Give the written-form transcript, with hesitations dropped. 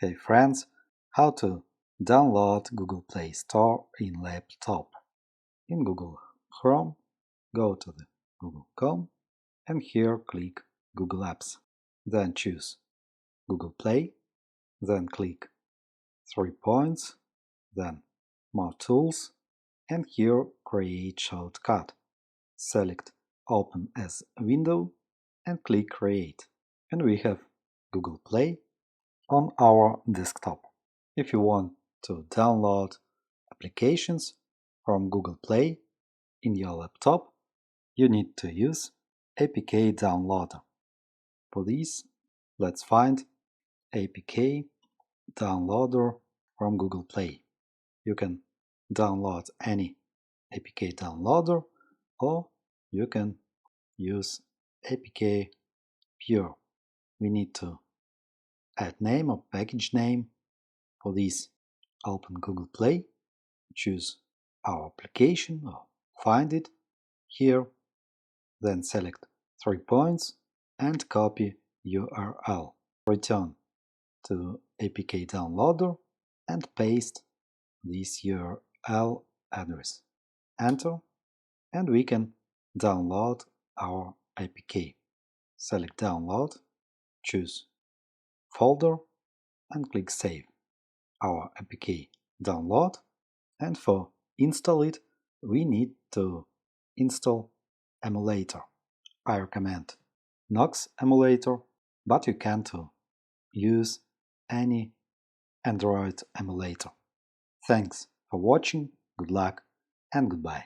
Hey friends, how to download Google Play Store in laptop. In Google Chrome, go to the Google.com and here click Google Apps. Then choose Google Play, then click 3 points, then More Tools, and here Create Shortcut. Select Open as Window and click Create. And we have Google Play on our desktop. If you want to download applications from Google Play in your laptop, you need to use APK Downloader. For this, let's find APK Downloader from Google Play. You can download any APK Downloader or you can use APK Pure. We need to add name or package name. For this, open Google Play, choose our application or find it here, then select 3 points and copy URL. Return to APK Downloader and paste this URL address. Enter and we can download our APK. Select Download, choose Folder and click Save. Our APK download, and for install it we need to install emulator. I recommend Knox emulator, but you can too use any Android emulator. Thanks for watching, good luck and goodbye.